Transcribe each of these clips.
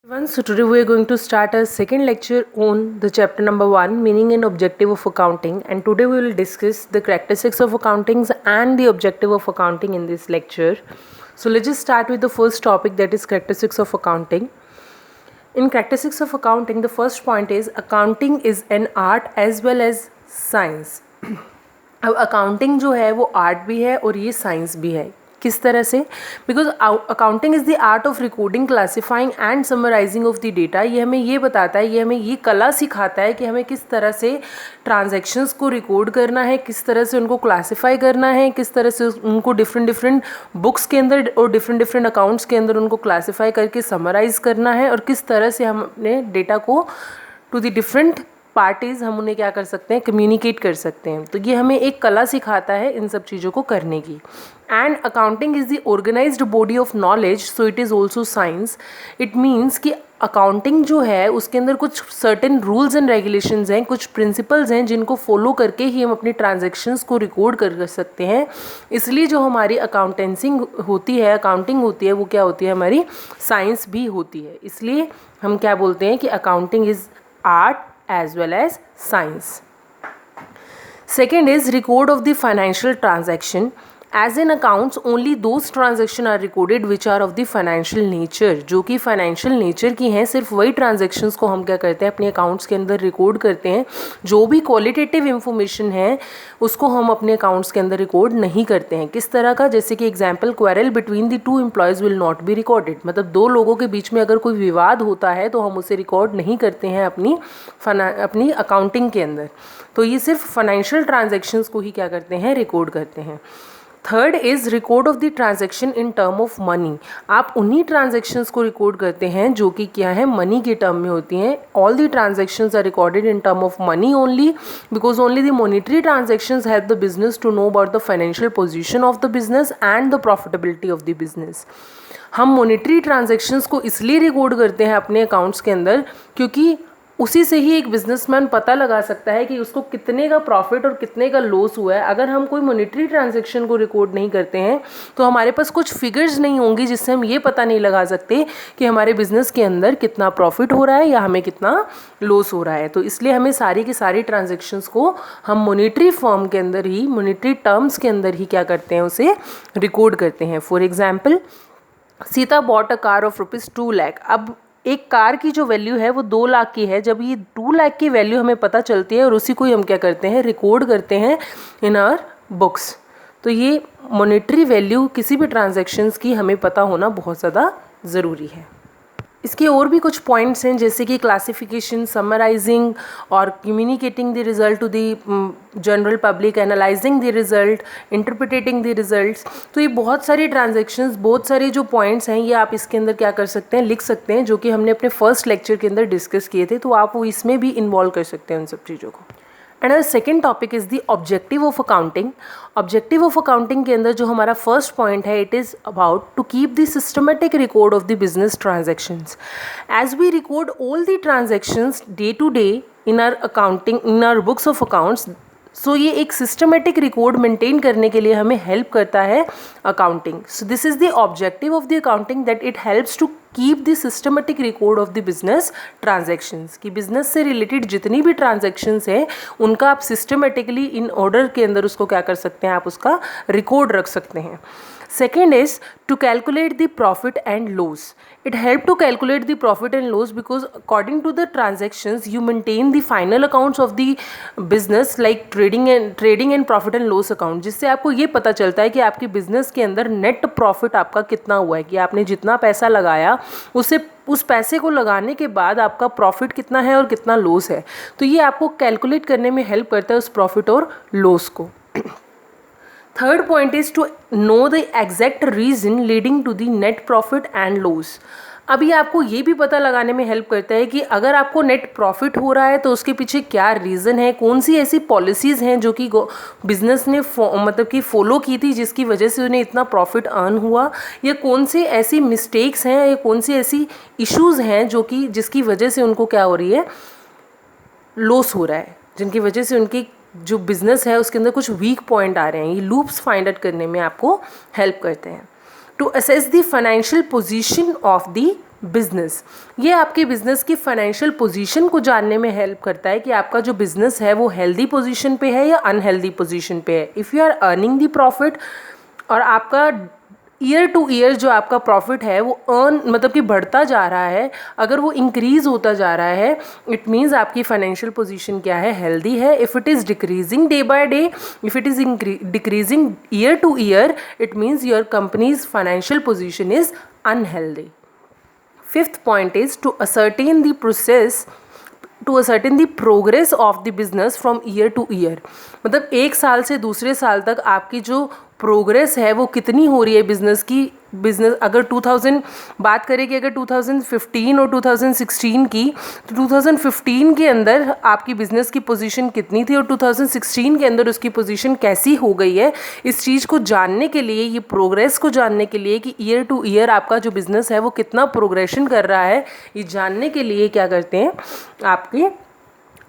So today we are going to start our second lecture on the chapter number 1, meaning and objective of accounting, and today we will discuss the characteristics of accounting and the objective of accounting in this lecture. So let's just start with the first topic, that is characteristics of accounting. In characteristics of accounting, the first point is accounting is an art as well as science. अब accounting जो है वो art भी है और ये science भी है. किस तरह से? Because accounting is the art of recording, classifying and summarising of the data. ये हमें ये बताता है, ये हमें ये कला सिखाता है कि हमें किस तरह से ट्रांजैक्शंस को रिकॉर्ड करना है, किस तरह से उनको क्लासीफाई करना है, किस तरह से उनको डिफरेंट बुक्स के अंदर और डिफरेंट अकाउंट्स के अंदर उनको क्लासीफाई करके समराइज करना है, और किस तरह से हम अपने डेटा को टू द डिफरेंट पार्टीज़ हम उन्हें क्या कर सकते हैं, कम्युनिकेट कर सकते हैं. तो ये हमें एक कला सिखाता है इन सब चीज़ों को करने की. And accounting is the organised body of knowledge, so it is also science. It means कि अकाउंटिंग जो है उसके अंदर कुछ सर्टेन रूल्स एंड रेगुलेशंस हैं, कुछ प्रिंसिपल्स हैं जिनको फॉलो करके ही हम अपनी ट्रांजैक्शंस को रिकॉर्ड कर सकते हैं. इसलिए जो हमारी अकाउंटेंसिंग होती है, अकाउंटिंग होती है, वो क्या होती है, हमारी साइंस भी होती है. इसलिए हम क्या बोलते हैं कि accounting is art as well as science. Second is record of the financial transaction. As in accounts, only those transactions are recorded which are of the financial nature. जो कि financial nature की हैं, सिर्फ वही transactions को हम क्या करते हैं, अपने accounts के अंदर record करते हैं. जो भी qualitative information है उसको हम अपने accounts के अंदर record नहीं करते हैं. किस तरह का? जैसे कि example, quarrel between the two employees will not be recorded. मतलब दो लोगों के बीच में अगर कोई विवाद होता है तो हम उसे रिकॉर्ड नहीं करते हैं अपनी अकाउंटिंग के अंदर. तो ये सिर्फ फाइनेंशियल ट्रांजेक्शन्स को ही क्या करते हैं, रिकॉर्ड करते हैं. Third is record of the transaction in term of money. आप उन्हीं ट्रांजेक्शन्स को रिकॉर्ड करते हैं जो कि क्या है, मनी के टर्म में होती हैं. All the transactions are recorded in term of money only, because only the monetary transactions help the business to know about the financial position of the business and the profitability of the business. हम monetary transactions को इसलिए record करते हैं अपने accounts के अंदर क्योंकि उसी से ही एक बिजनेसमैन पता लगा सकता है कि उसको कितने का प्रॉफिट और कितने का लॉस हुआ है. अगर हम कोई मॉनिटरी ट्रांजैक्शन को रिकॉर्ड नहीं करते हैं तो हमारे पास कुछ फिगर्स नहीं होंगी जिससे हम ये पता नहीं लगा सकते कि हमारे बिजनेस के अंदर कितना प्रॉफिट हो रहा है या हमें कितना लॉस हो रहा है. तो इसलिए हमें सारी की सारी ट्रांजेक्शन्स को हम मॉनिटरी फॉर्म के अंदर ही, मॉनिटरी टर्म्स के अंदर ही क्या करते हैं, उसे रिकॉर्ड करते हैं. For example, Sita bought a car of ₹2 lakh. अब एक कार की जो वैल्यू है वो 2 लाख की है. जब ये 2 लाख की वैल्यू हमें पता चलती है और उसी को ही हम क्या करते हैं, रिकॉर्ड करते हैं इन आवर बुक्स. तो ये मॉनेटरी वैल्यू किसी भी ट्रांजैक्शंस की हमें पता होना बहुत ज़्यादा ज़रूरी है. इसके और भी कुछ पॉइंट्स हैं जैसे कि क्लासिफिकेशन, समराइजिंग और communicating the result to the general public, analysing the result, interpreting the results. तो ये बहुत सारी ट्रांजैक्शंस, बहुत सारे जो पॉइंट्स हैं ये आप इसके अंदर क्या कर सकते हैं, लिख सकते हैं, जो कि हमने अपने फर्स्ट लेक्चर के अंदर डिस्कस किए थे. तो आप वो इसमें भी इन्वॉल्व कर सकते हैं उन सब चीज़ों को. And the second topic is the objective of accounting. Objective of accounting के अंदर जो हमारा फर्स्ट पॉइंट है, it is about to keep the systematic record of the business transactions. As we record all the transactions day to day in our accounting, in our books of accounts, so ये एक systematic record maintain करने के लिए हमें help करता है accounting. So this is the objective of the accounting, that it helps to keep the systematic record of the business transactions. कि business से रिलेटेड जितनी भी ट्रांजैक्शंस हैं उनका आप सिस्टमेटिकली इन ऑर्डर के अंदर उसको क्या कर सकते हैं, आप उसका रिकॉर्ड रख सकते हैं. Second is to calculate the profit and loss. It helps to calculate the profit and loss because according to the transactions you maintain the final accounts of the business like trading and profit and loss account, जिससे आपको ये पता चलता है कि आपके business के अंदर नेट प्रॉफिट आपका कितना हुआ है, कि आपने जितना पैसा लगाया उस पैसे को लगाने के बाद आपका प्रॉफिट कितना है और कितना लॉस है. तो ये आपको कैलकुलेट करने में हेल्प करता है उस प्रॉफिट और लॉस को. Third point is to know the exact reason leading to the net profit and loss. अभी आपको ये भी पता लगाने में हेल्प करता है कि अगर आपको नेट प्रॉफिट हो रहा है तो उसके पीछे क्या रीज़न है, कौन सी ऐसी पॉलिसीज़ हैं जो कि बिजनेस ने मतलब कि फॉलो की थी जिसकी वजह से उन्हें इतना प्रॉफिट अर्न हुआ, या कौन सी ऐसी मिस्टेक्स हैं या कौन सी ऐसी इश्यूज़ हैं जो कि जिसकी वजह से उनको क्या हो रही है, लॉस हो रहा है, जिनकी वजह से उनकी जो बिज़नेस है उसके अंदर कुछ वीक पॉइंट आ रहे हैं. ये लूप्स फाइंड आउट करने में आपको हेल्प करते हैं. To assess the financial position of the business, ये आपके बिजनेस की फाइनेंशियल पोजीशन को जानने में हेल्प करता है कि आपका जो बिजनेस है वो हेल्दी पोजीशन पे है या अनहेल्दी पोजीशन पे है। If you are earning the profit और आपका ईयर टू ईयर जो आपका प्रॉफिट है वो मतलब कि बढ़ता जा रहा है, अगर वो इंक्रीज़ होता जा रहा है, इट मीन्स आपकी फाइनेंशियल पोजीशन क्या है, हेल्दी है। If it is decreasing day by day, if it is decreasing year two year, it means your companies financial position is unhealthy. Fifth point is to ascertain the progress of the business from year to year, मतलब एक साल से दूसरे साल तक आपकी जो progress है वो कितनी हो रही है बिज़नेस की। बिज़नेस अगर 2000 बात करें कि अगर 2015 और 2016 की, तो 2015 के अंदर आपकी बिज़नेस की पोजीशन कितनी थी और 2016 के अंदर उसकी पोजीशन कैसी हो गई है, इस चीज़ को जानने के लिए, ये प्रोग्रेस को जानने के लिए कि ईयर टू ईयर आपका जो बिज़नेस है वो कितना प्रोग्रेशन कर रहा है, ये जानने के लिए क्या करते हैं, आपकी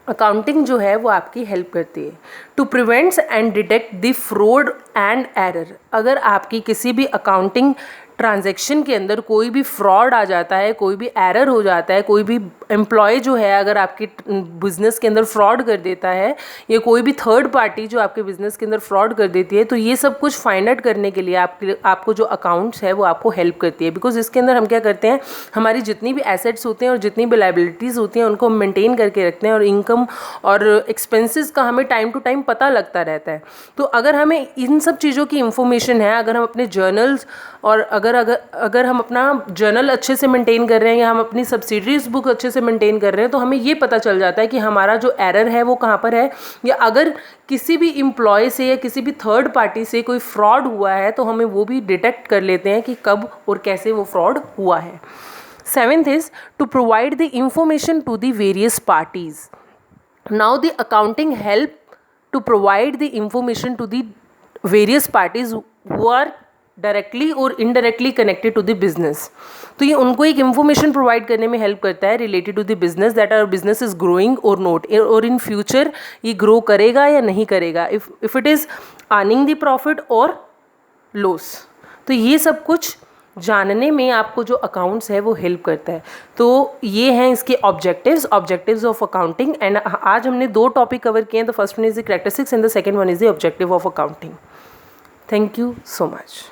अकाउंटिंग जो है वो आपकी हेल्प करती है। To prevents and detect the fraud and error, अगर आपकी किसी भी अकाउंटिंग ट्रांजैक्शन के अंदर कोई भी फ्रॉड आ जाता है, कोई भी एरर हो जाता है, कोई भी एम्प्लॉय जो है अगर आपकी बिज़नेस के अंदर फ्रॉड कर देता है, या कोई भी थर्ड पार्टी जो आपके बिज़नेस के अंदर फ्रॉड कर देती है, तो ये सब कुछ फाइंड आउट करने के लिए आपको जो अकाउंट्स है वो आपको हेल्प करती है। बिकॉज इसके अंदर हम क्या करते हैं, हमारी जितनी भी एसेट्स होते हैं और जितनी भी लाइबिलिटीज़ होती हैं उनको हम मेंटेन करके रखते हैं, और इनकम और एक्सपेंसेस का हमें टाइम टू टाइम पता लगता रहता है। तो अगर हमें इन सब चीज़ों की इंफॉर्मेशन है, अगर हम अपने जर्नल्स और अगर हम अपना जर्नल अच्छे से मेंटेन कर रहे हैं या हम अपनी सब्सिडरीज बुक अच्छे से मेंटेन कर रहे हैं, तो हमें ये पता चल जाता है कि हमारा जो एरर है वो कहाँ पर है, या अगर किसी भी एम्प्लॉय से या किसी भी थर्ड पार्टी से कोई फ्रॉड हुआ है तो हमें वो भी डिटेक्ट कर लेते हैं कि कब और कैसे वो फ्रॉड हुआ है। 7th is to provide the information to the various parties. Now the accounting help to provide the information to the various parties who are directly और indirectly connected to the business. तो ये उनको एक information provide करने में help करता है related to the business, that our business is growing और नॉट, और इन फ्यूचर ये ग्रो करेगा या नहीं करेगा, if it is earning the profit और लॉस। तो ये सब कुछ जानने में आपको जो अकाउंट्स है वो हेल्प करता है। तो ये हैं इसके ऑब्जेक्टिव्स ऑफ अकाउंटिंग। एंड आज हमने 2 टॉपिक कवर किए हैं, the first one is the characteristics and the second one is the objective of accounting. Thank you so much.